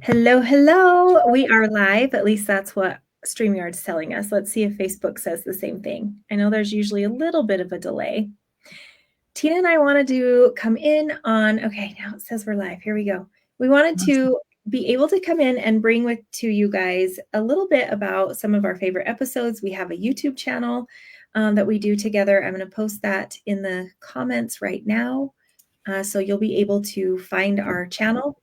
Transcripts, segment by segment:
Hello, hello. We are live. At least that's what StreamYard's telling us. Let's see if Facebook says the same thing. I know there's usually a little bit of a delay. Tina and I wanted to come in on, okay, now it says we're live. Here we go. We wanted to be able to come in and bring to you guys a little bit about some of our favorite episodes. We have a YouTube channel that we do together. I'm going to post that in the comments right now. So you'll be able to find our channel.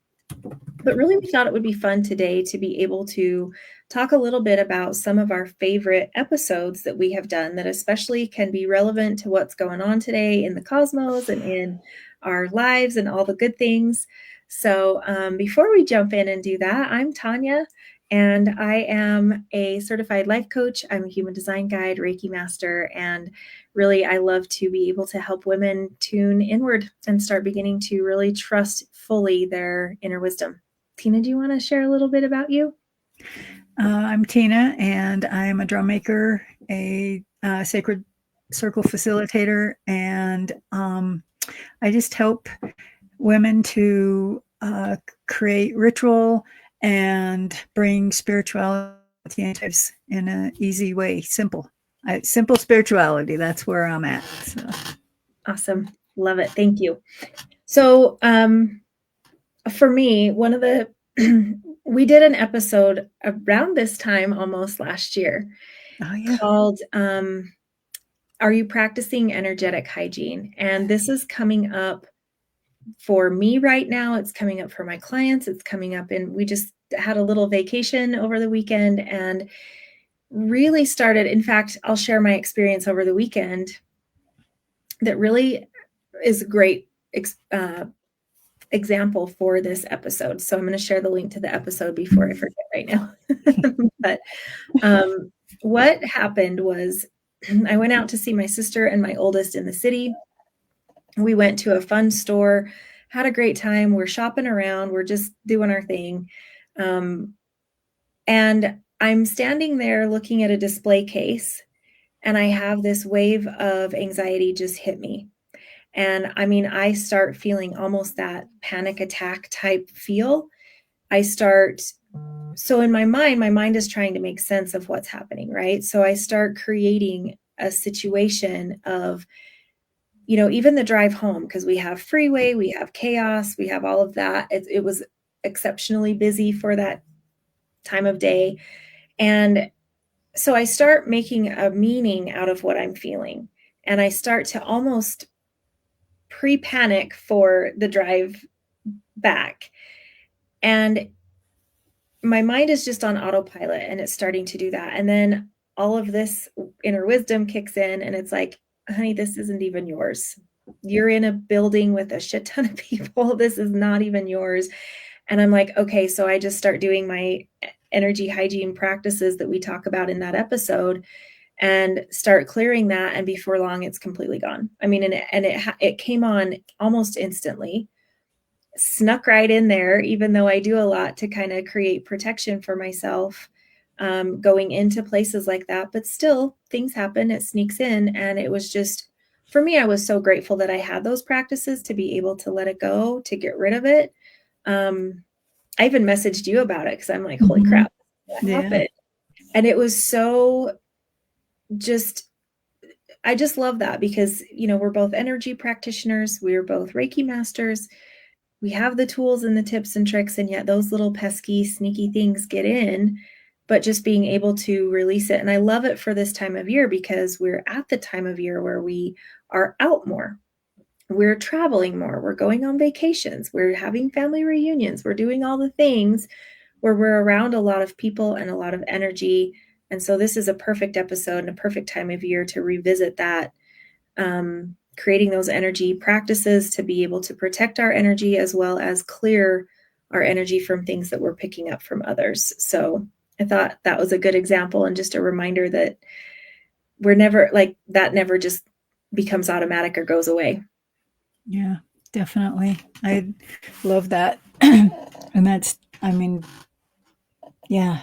But really, we thought it would be fun today to be able to talk a little bit about some of our favorite episodes that we have done that especially can be relevant to what's going on today in the cosmos and in our lives and all the good things. So before we jump in and do that, I'm Tonya, and I am a certified life coach. I'm a human design guide, Reiki master, and really, I love to be able to help women tune inward and start beginning to really trust fully their inner wisdom. Tina, do you want to share a little bit about you? I'm Tina, and I'm a drum maker, a sacred circle facilitator, and I just help women to create ritual and bring spirituality in an easy way, simple spirituality. That's where I'm at. So. Awesome. Love it. Thank you. So for me, one of the we did an episode around this time almost last year called Are You Practicing Energetic Hygiene? And this is coming up for me right now. It's coming up for my clients. It's coming up, and we just had a little vacation over the weekend and really started. In fact, I'll share my experience over the weekend that really is a great example for this episode. So I'm going to share the link to the episode before I forget right now. But what happened was I went out to see my sister and my oldest in the city. We went to a fun store, had a great time. We're shopping around. We're just doing our thing. And I'm standing there looking at a display case, and I have this wave of anxiety just hit me. And I mean, I start feeling almost that panic attack type feel. So in my mind is trying to make sense of what's happening, right? So I start creating a situation of, even the drive home, because we have freeway, we have chaos, we have all of that. It was exceptionally busy for that time of day. And so I start making a meaning out of what I'm feeling. And I start to almost pre-panic for the drive back. And my mind is just on autopilot, and it's starting to do that. And then all of this inner wisdom kicks in, and it's like, honey, this isn't even yours. You're in a building with a shit ton of people. This is not even yours. And I'm like, okay, so I just start doing my energy hygiene practices that we talk about in that episode and start clearing that. And before long, it's completely gone. I mean, it came on almost instantly, snuck right in there, even though I do a lot to kind of create protection for myself going into places like that. But still, things happen, it sneaks in. And it was just, for me, I was so grateful that I had those practices to be able to let it go, to get rid of it. I even messaged you about it because I'm like, holy crap, what happened? And it was so I just love that because, we're both energy practitioners. We're both Reiki masters. We have the tools and the tips and tricks, and yet those little pesky, sneaky things get in, but just being able to release it. And I love it for this time of year because we're at the time of year where we are out more. We're traveling more. We're going on vacations. We're having family reunions. We're doing all the things where we're around a lot of people and a lot of energy. And so this is a perfect episode and a perfect time of year to revisit that, creating those energy practices to be able to protect our energy as well as clear our energy from things that we're picking up from others. So I thought that was a good example and just a reminder that we're never like that, never just becomes automatic or goes away. Yeah, definitely. I love that. And that's, yeah,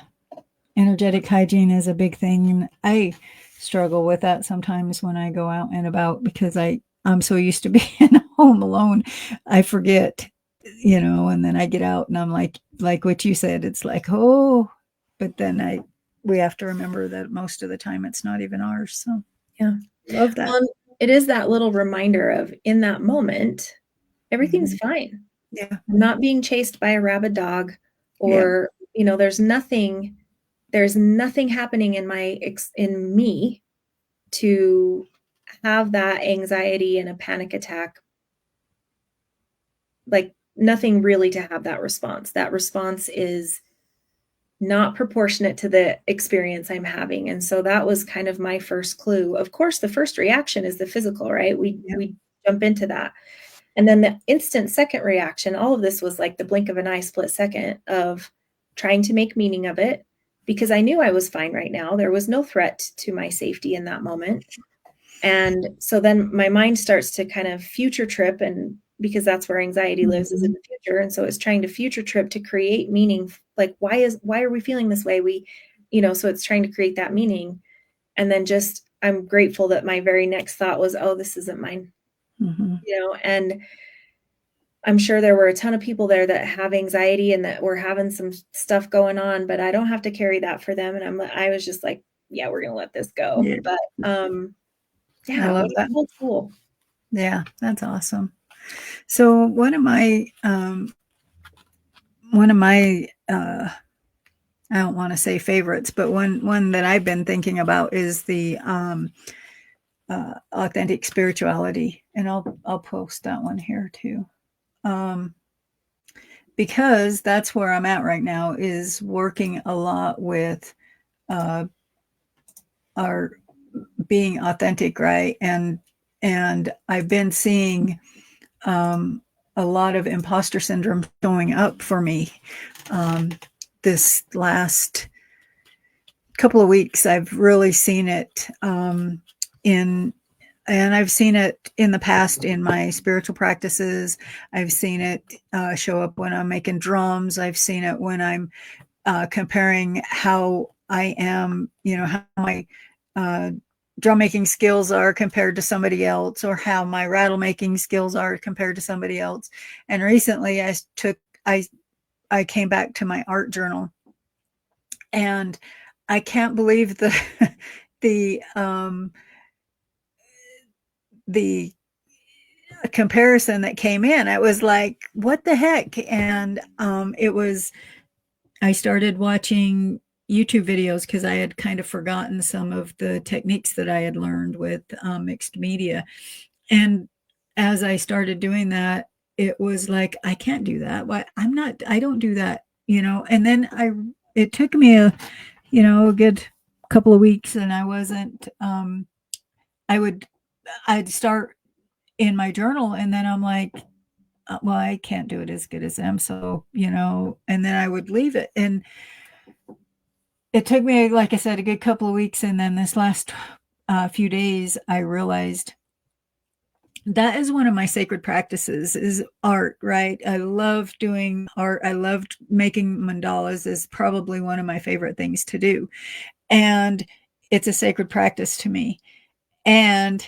energetic hygiene is a big thing. And I struggle with that sometimes when I go out and about because I'm so used to being home alone. I forget and then I get out and I'm like what you said, it's like, oh, but then we have to remember that most of the time it's not even ours. So Yeah. love that. Well, it is that little reminder of, in that moment, everything's fine. Yeah. I'm not being chased by a rabid dog, Yeah. or, there's nothing happening in me to have that anxiety and a panic attack. Like, nothing really to have that response. That response is not proportionate to the experience I'm having. And so that was kind of my first clue. Of course, the first reaction is the physical, right? We jump into that. And then the instant second reaction, all of this was like the blink of an eye, split second of trying to make meaning of it, because I knew I was fine right now. There was no threat to my safety in that moment. And so then my mind starts to kind of future trip, and because that's where anxiety lives, is in the future. And so it's trying to future trip to create meaning. Like, why are we feeling this way? So it's trying to create that meaning. And then I'm grateful that my very next thought was, oh, this isn't mine. And I'm sure there were a ton of people there that have anxiety and that were having some stuff going on, but I don't have to carry that for them. And I was just like, yeah, we're going to let this go. Yeah. But, I love what a that. cool tool. Yeah, that's awesome. So one of my I don't want to say favorites, but one that I've been thinking about is the authentic spirituality, and I'll post that one here too, because that's where I'm at right now, is working a lot with our being authentic, right? And I've been seeing a lot of imposter syndrome showing up for me this last couple of weeks. I've really seen it and I've seen it in the past in my spiritual practices. I've seen it show up when I'm making drums. I've seen it when I'm comparing how I am, how my drum making skills are compared to somebody else, or how my rattle making skills are compared to somebody else. And recently I came back to my art journal, and I can't believe the the comparison that came in. It was like, what the heck? And I started watching YouTube videos because I had kind of forgotten some of the techniques that I had learned with mixed media. And as I started doing that, it was like, I can't do that. Why? I don't do that, And then it took me a good couple of weeks, and I wasn't, I'd start in my journal, and then I'm like, well, I can't do it as good as them. So, and then I would leave it. And it took me, like I said, a good couple of weeks. And then this last few days, I realized that is one of my sacred practices, is art, right? I love doing art. I loved making mandalas, is probably one of my favorite things to do. And it's a sacred practice to me. And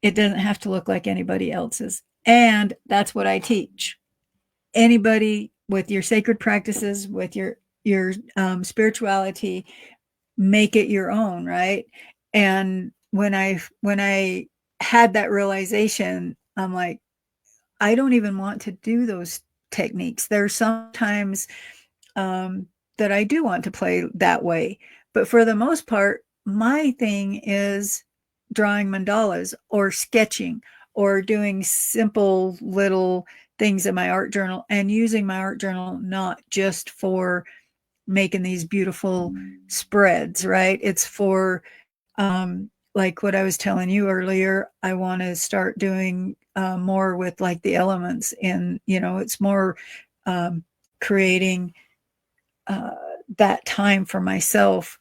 it doesn't have to look like anybody else's. And that's what I teach. Anybody with your sacred practices, with your spirituality, make it your own, right? And when I had that realization, I'm like, I don't even want to do those techniques. There's sometimes that I do want to play that way, but for the most part, my thing is drawing mandalas or sketching or doing simple little things in my art journal, and using my art journal not just for making these beautiful spreads, right? It's for like what I was telling you earlier, I want to start doing more with like the elements, and it's more creating uh, that time for myself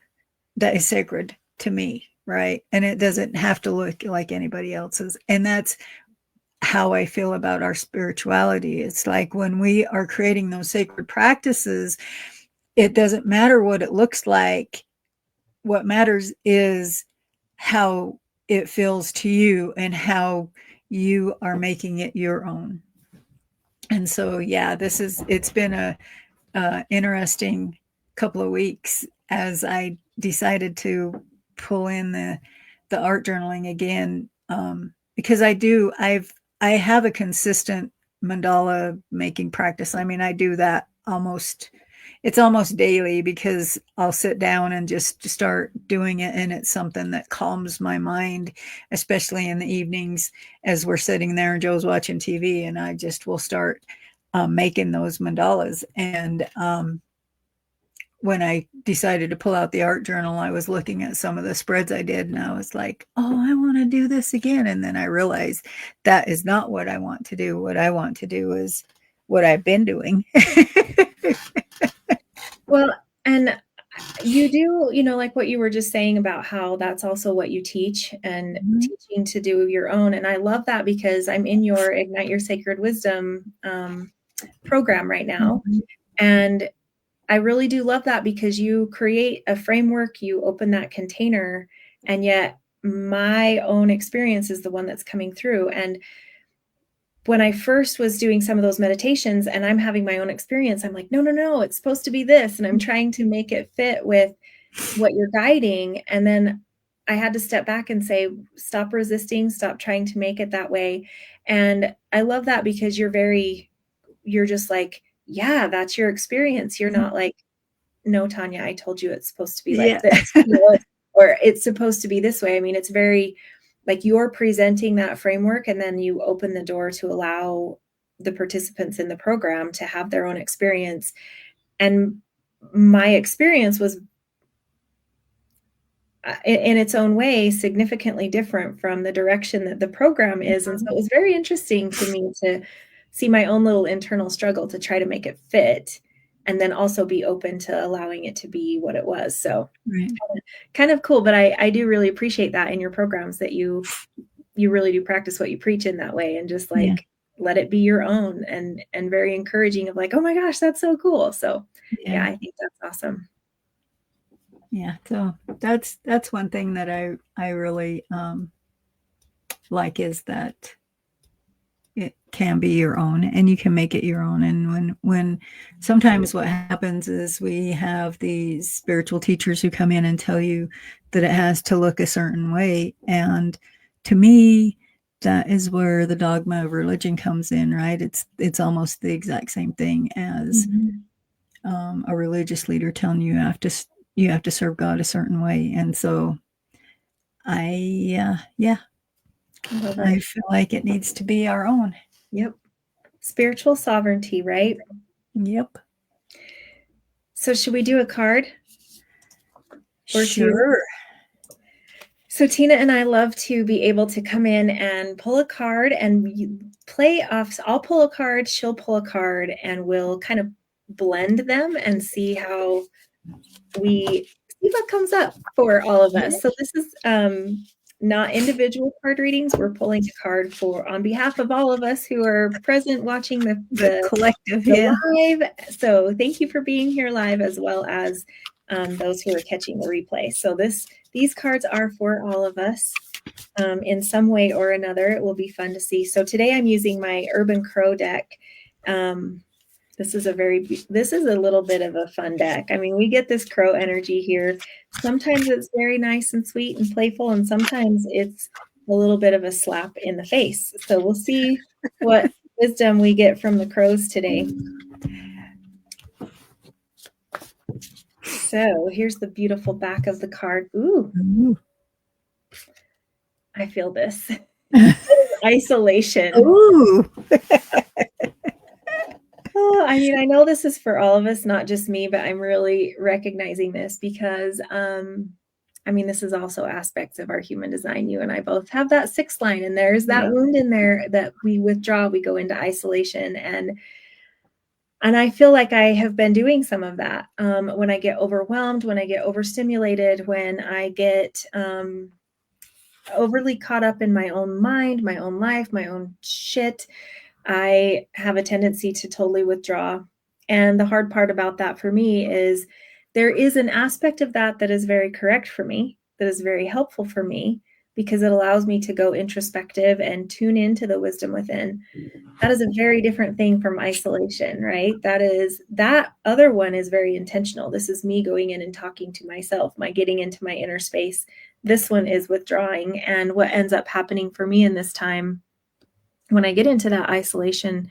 that is sacred to me, right? And it doesn't have to look like anybody else's. And that's how I feel about our spirituality. It's like when we are creating those sacred practices, it doesn't matter what it looks like. What matters is how it feels to you and how you are making it your own. And so, yeah, it's been a interesting couple of weeks as I decided to pull in the art journaling again, because I have a consistent mandala making practice. I mean, I do that it's almost daily because I'll sit down and just start doing it, and it's something that calms my mind, especially in the evenings as we're sitting there and Joe's watching TV, and I just will start making those mandalas. And when I decided to pull out the art journal, I was looking at some of the spreads I did, and I was like, oh, I want to do this again. And then I realized that is not what I want to do. What I want to do is what I've been doing. Well, and you do, like what you were just saying about how that's also what you teach, and Mhm. teaching to do your own. And I love that because I'm in your Ignite Your Sacred Wisdom program right now. Mhm. And I really do love that because you create a framework, you open that container, and yet my own experience is the one that's coming through. And when I first was doing some of those meditations and I'm having my own experience, I'm like, no, no, no, it's supposed to be this. And I'm trying to make it fit with what you're guiding. And then I had to step back and say, stop resisting, stop trying to make it that way. And I love that because you're just like, yeah, that's your experience. You're not like, no, Tonya, I told you it's supposed to be like Yeah. this, or it's supposed to be this way. I mean, it's very like you're presenting that framework, and then you open the door to allow the participants in the program to have their own experience. And my experience was in its own way significantly different from the direction that the program is. And so it was very interesting to me to see my own little internal struggle to try to make it fit, and then also be open to allowing it to be what it was. So Right. kind of cool, but I do really appreciate that in your programs, that you really do practice what you preach in that way, and just Yeah. like let it be your own, and very encouraging of like, oh my gosh, that's so cool. So yeah, Yeah. I think that's awesome. Yeah. So that's one thing that I really like, is that it can be your own and you can make it your own. And when sometimes what happens is we have these spiritual teachers who come in and tell you that it has to look a certain way, and to me that is where the dogma of religion comes in, right? It's almost the exact same thing as Mhm. a religious leader telling you have to serve God a certain way. And so yeah, I love it. I feel like it needs to be our own. Yep. Spiritual sovereignty, right? Yep. So should we do a card or two? Sure. So Tina and I love to be able to come in and pull a card and play off. I'll pull a card, she'll pull a card, and we'll kind of blend them and see how we see what comes up for all of Yeah. us. So this is not individual card readings. We're pulling a card for on behalf of all of us who are present watching The collective, the yeah. live. So thank you for being here live, as well as those who are catching the replay. So these cards are for all of us in some way or another. It will be fun to see. So today I'm using my Urban Crow deck. This is a little bit of a fun deck. I mean, we get this crow energy here. Sometimes it's very nice and sweet and playful, and sometimes it's a little bit of a slap in the face. So we'll see what wisdom we get from the crows today. So here's the beautiful back of the card. Ooh, Ooh. I feel this. Isolation. Ooh. Oh, I mean, I know this is for all of us, not just me, but I'm really recognizing this because, I mean, this is also aspects of our human design. You and I both have that sixth line, and there's that Yeah. wound in there that we withdraw, we go into isolation. And I feel like I have been doing some of that when I get overwhelmed, when I get overstimulated, when I get overly caught up in my own mind, my own life, my own shit. I have a tendency to totally withdraw. And the hard part about that for me is there is an aspect of that that is very correct for me, that is very helpful for me. because it allows me to go introspective and tune into the wisdom within. That is a very different thing from isolation, right? That other one is very intentional. This is me going in and talking to myself, my getting into my inner space. This one is withdrawing. And what ends up happening for me in this time when I get into that isolation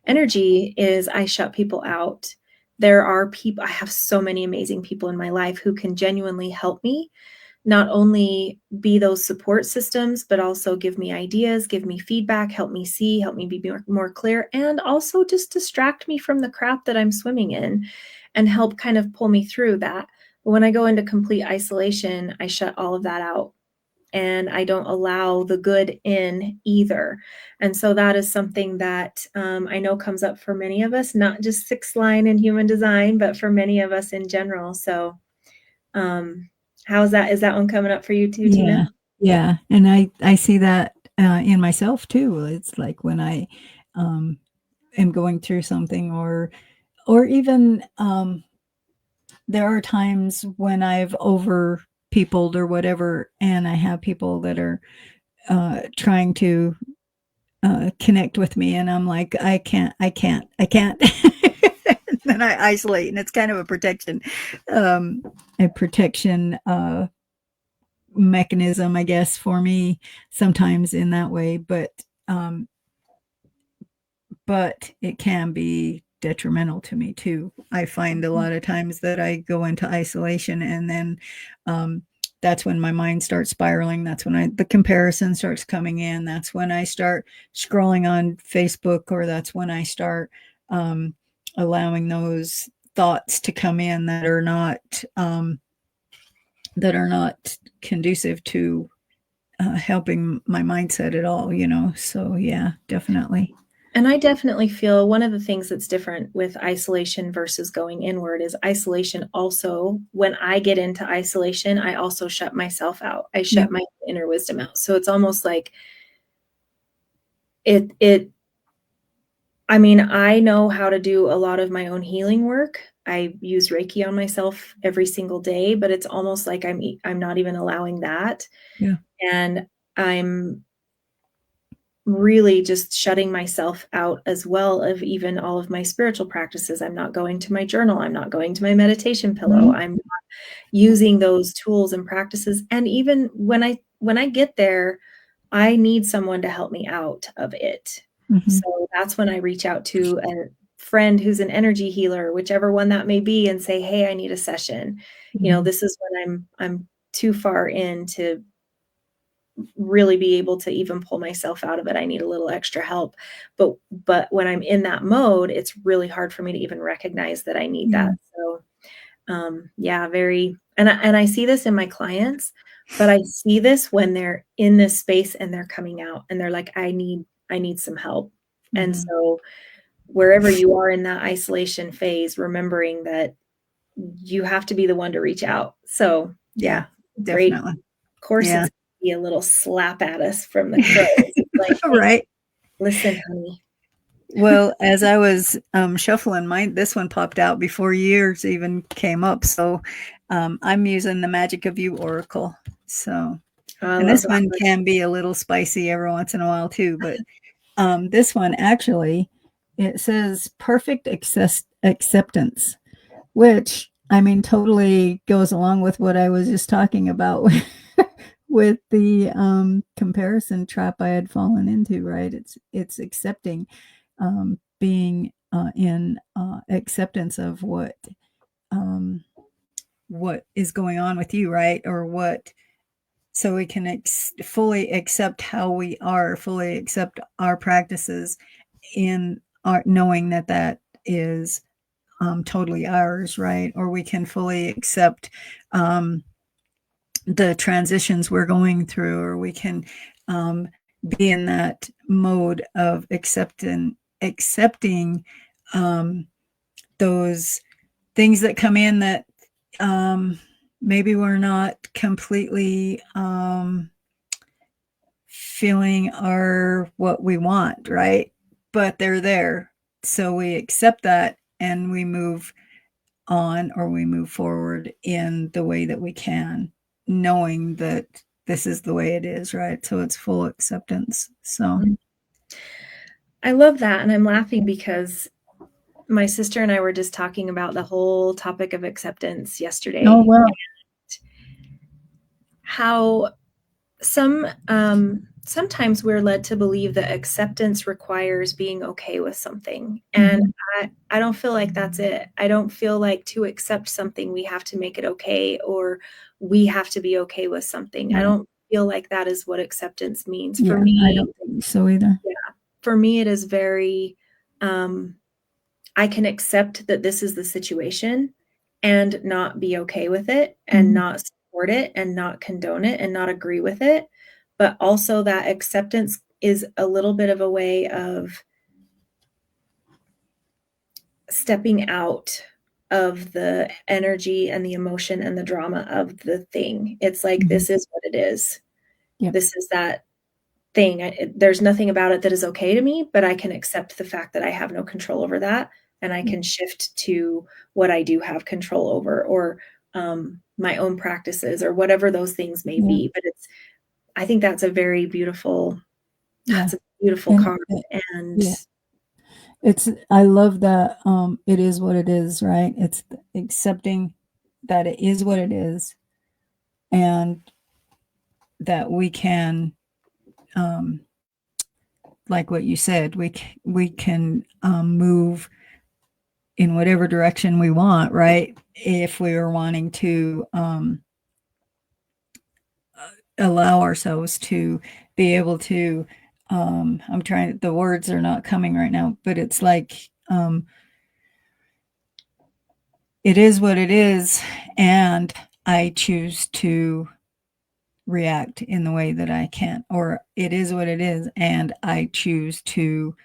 energy is I shut people out. There are people, I have so many amazing people in my life who can genuinely help me not only be those support systems, but also give me ideas, give me feedback, help me see, help me be more clear, and also just distract me from the crap that I'm swimming in and help kind of pull me through that. But when I go into complete isolation, I shut all of that out and I don't allow the good in either. And so that is something that I know comes up for many of us, not just sixth line in human design, but for many of us in general. So how's that? Is that one coming up for you too, Yeah. Tina? Yeah. And I see that in myself too. It's like when I um, am going through something, or even there are times when I've over peopled or whatever, and I have people that are trying to connect with me, and I'm like, I can't. Then I isolate, and it's kind of um, a protection mechanism, I guess, for me sometimes in that way. Um, but it can be detrimental to me too. I find a lot of times that I go into isolation, and then um, that's when my mind starts spiraling. That's when the comparison starts coming in. That's when I start scrolling on Facebook, or that's when I start um, allowing those thoughts to come in that are not conducive to helping my mindset at all, So yeah, definitely. And I definitely feel one of the things that's different with isolation versus going inward is isolation also, when I get into isolation, I also shut myself out. I shut Yep. my inner wisdom out. So it's almost like it I mean, I know how to do a lot of my own healing work. I use Reiki on myself every single day, but it's almost like I'm not even allowing that. Yeah. And I'm really just shutting myself out as well of even all of my spiritual practices. I'm not going to my journal. I'm not going to my meditation pillow. Mhm. I'm using those tools and practices. And even when I get there, I need someone to help me out of it. Mhm. So that's when I reach out to a friend who's an energy healer, whichever one that may be, and say, "Hey, I need a session." Mhm. This is when I'm too far in to really be able to even pull myself out of it. I need a little extra help. But when I'm in that mode, it's really hard for me to even recognize that I need that. Yeah. So yeah, very and I see this in my clients, but I see this when they're in this space and they're coming out and they're like, I need some help. And Mhm. so wherever you are in that isolation phase, remembering that you have to be the one to reach out. So Yeah, yeah, great. definitely. Of course, Yeah. it's gonna be a little slap at us from the crows. It's like, hey, Right. listen, honey. Well, as I was shuffling mine, this one popped out before yours even came up. So I'm using the Magic of You Oracle. So, I and love this that one one. can be a little spicy every once in a while too. But this one actually, it says perfect acceptance, which I mean totally goes along with what I was just talking about with the comparison trap I had fallen into. Right? It's accepting, being in acceptance of what is going on with you, right? Or what, so we can fully accept how we are, fully accept our practices in our knowing that that is totally ours, right? Or we can fully accept the transitions we're going through, or we can um, be in that mode of accepting um, those things that come in that um, maybe we're not completely feeling are what we want, right? But they're there. So we accept that and we move on, or we move forward in the way that we can, knowing that this is the way it is, right? So it's full acceptance. So I love that. And I'm laughing because my sister and I were just talking about the whole topic of acceptance yesterday. oh well, How sometimes we're led to believe that acceptance requires being okay with something. And I don't feel like that's it. I don't feel like to accept something, we have to make it okay, or we have to be okay with something. I don't feel like that is what acceptance means. For I me, don't think so either. for me, it is very, I can accept that this is the situation and not be okay with it and not support it and not condone it and not agree with it. But also that acceptance is a little bit of a way of stepping out of the energy and the emotion and the drama of the thing. It's like, this is what it is. Yep. This is that thing. There's nothing about it that is okay to me, but I can accept the fact that I have no control over that. And I can shift to what I do have control over, or my own practices, or whatever those things may be. But I think that's a very beautiful, that's a beautiful card. And I love that. It is what it is, right? It's accepting that it is what it is, and that we can, like what you said, we can move in whatever direction we want, right? If we are wanting to allow ourselves to be able to, I'm trying, the words are not coming right now, but it's like, it is what it is, and I choose to react in the way that I can, or it is what it is, and I choose to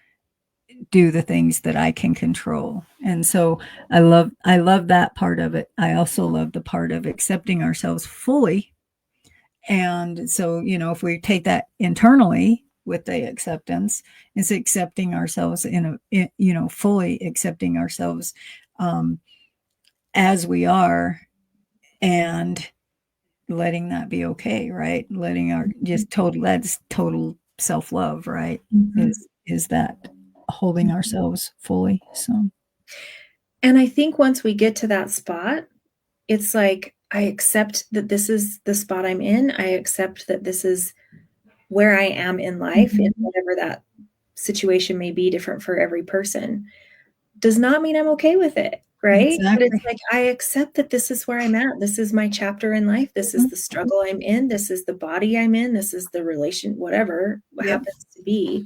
do the things that I can control. And so I love that part of it. I also love the part of accepting ourselves fully. And so, if we take that internally with the acceptance, it's accepting ourselves fully accepting ourselves as we are, and letting that be okay, right? Letting our that's total self-love, right? Is that holding ourselves fully. So, and I think once we get to that spot, it's like, I accept that this is the spot I'm in. I accept that this is where I am in life, in whatever that situation may be, different for every person. Does not mean I'm okay with it, right? But it's like, I accept that this is where I'm at. This is my chapter in life. This is the struggle I'm in. This is the body I'm in. This is the relation, whatever happens to be.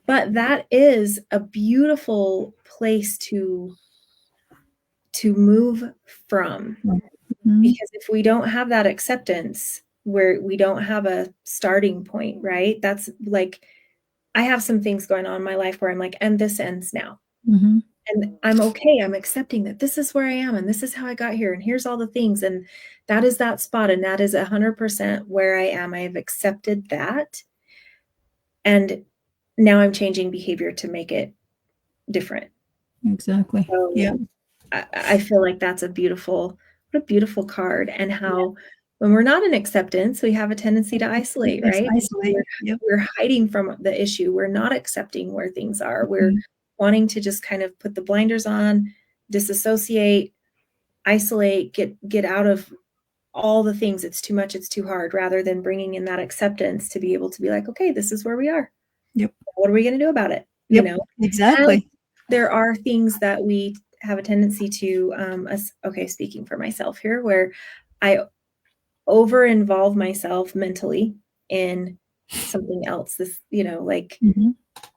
But that is a beautiful place to move from. Because if we don't have that acceptance, where we don't have a starting point, right? That's like, I have some things going on in my life where I'm like, and this ends now. And I'm okay. I'm accepting that this is where I am, and this is how I got here, and here's all the things. And that is that spot. And that is 100% where I am. I have accepted that. And now I'm changing behavior to make it different. Exactly. So I feel like that's what a beautiful card. And how when we're not in acceptance, we have a tendency to isolate, right? We're hiding from the issue. We're not accepting where things are. We're wanting to just kind of put the blinders on, disassociate, isolate, get out of all the things. It's too much, it's too hard, rather than bringing in that acceptance to be able to be like, okay, this is where we are. What are we going to do about it? Exactly. And there are things that we have a tendency to, speaking for myself here, where I over involve myself mentally in something else. This,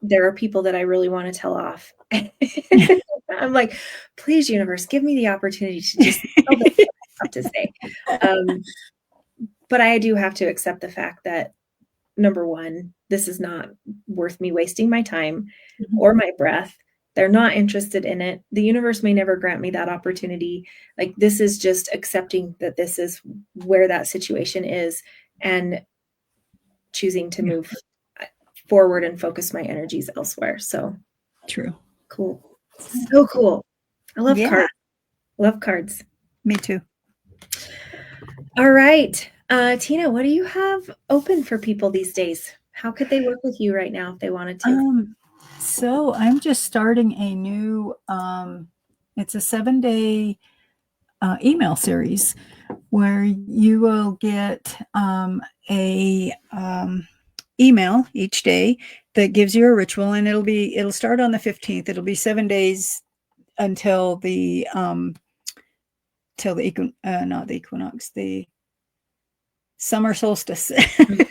there are people that I really want to tell off. I'm like, please, universe, give me the opportunity to just tell them what I have to say. But I do have to accept the fact that, number one, this is not worth me wasting my time or my breath. They're not interested in it. The universe may never grant me that opportunity. Like, this is just accepting that this is where that situation is, and choosing to move forward and focus my energies elsewhere. So true. Cool. So cool. I love cards. Love cards. Me too. All right. Tina, what do you have open for people these days? How could they work with you right now if they wanted to? So I'm just starting a new, it's a 7-day email series where you will get a email each day that gives you a ritual, and it'll start on the 15th. It'll be 7 days until the not the equinox, the summer solstice. Mm.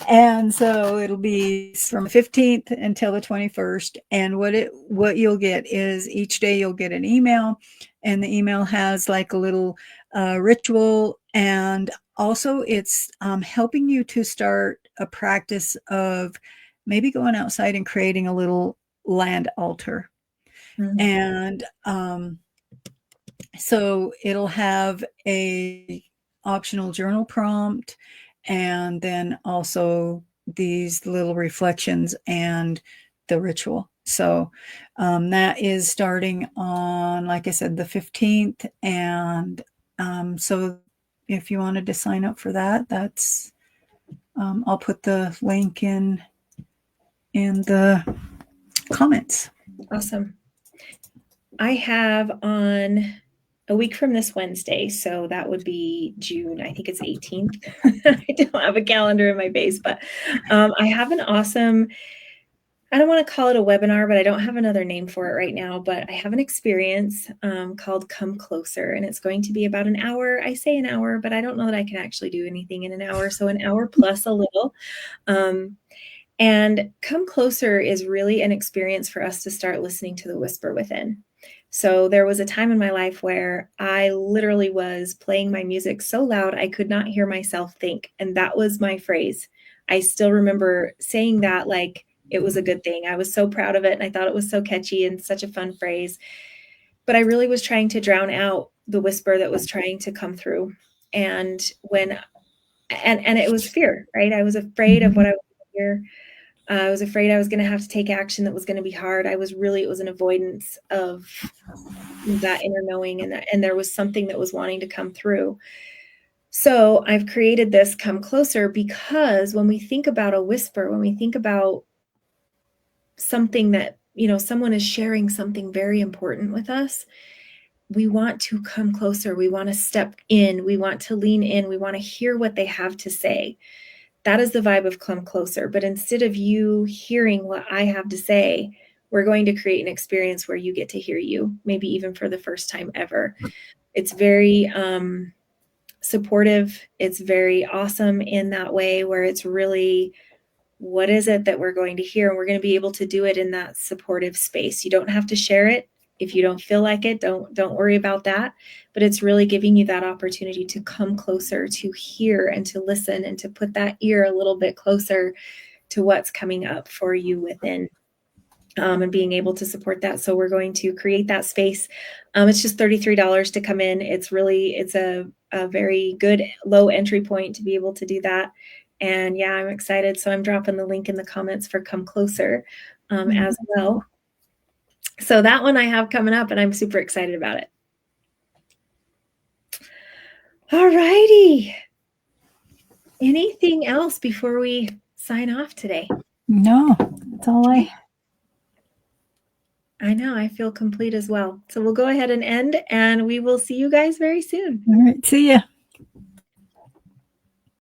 And so it'll be from the 15th until the 21st. And what you'll get is each day you'll get an email, and the email has like a little ritual, and also it's helping you to start a practice of maybe going outside and creating a little land altar. Mm. And so it'll have a optional journal prompt, and then also these little reflections and the ritual. So that is starting on, like I said, the 15th. And so if you wanted to sign up for that, that's I'll put the link in the comments. Awesome. I have on a week from this Wednesday, so that would be June, I think it's 18th. I don't have a calendar in my base, but I have an awesome, I don't want to call it a webinar, but I don't have another name for it right now, but I have an experience called Come Closer, and it's going to be about an hour. I say an hour, but I don't know that I can actually do anything in an hour, so an hour plus a little. And Come Closer is really an experience for us to start listening to the whisper within. So there was a time in my life where I literally was playing my music so loud I could not hear myself think. And that was my phrase. I still remember saying that like it was a good thing. I was so proud of it and I thought it was so catchy and such a fun phrase. But I really was trying to drown out the whisper that was trying to come through. And it was fear, right? I was afraid of what I was going to hear. I was afraid I was going to have to take action that was going to be hard. It was an avoidance of that inner knowing, and there was something that was wanting to come through. So I've created this Come Closer because when we think about a whisper, when we think about something that, someone is sharing something very important with us, we want to come closer. We want to step in. We want to lean in. We want to hear what they have to say. That is the vibe of Come Closer. But instead of you hearing what I have to say, we're going to create an experience where you get to hear you, maybe even for the first time ever. It's very supportive. It's very awesome in that way where it's really, what is it that we're going to hear? And we're going to be able to do it in that supportive space. You don't have to share it. If you don't feel like it, don't worry about that. But it's really giving you that opportunity to come closer, to hear and to listen, and to put that ear a little bit closer to what's coming up for you within, and being able to support that. So we're going to create that space. It's just $33 to come in. It's a very good low entry point to be able to do that. And yeah, I'm excited. So I'm dropping the link in the comments for Come Closer as well. So that one I have coming up, and I'm super excited about it. All righty. Anything else before we sign off today? No, that's all I know, I feel complete as well. So we'll go ahead and end, and we will see you guys very soon. All right, see ya.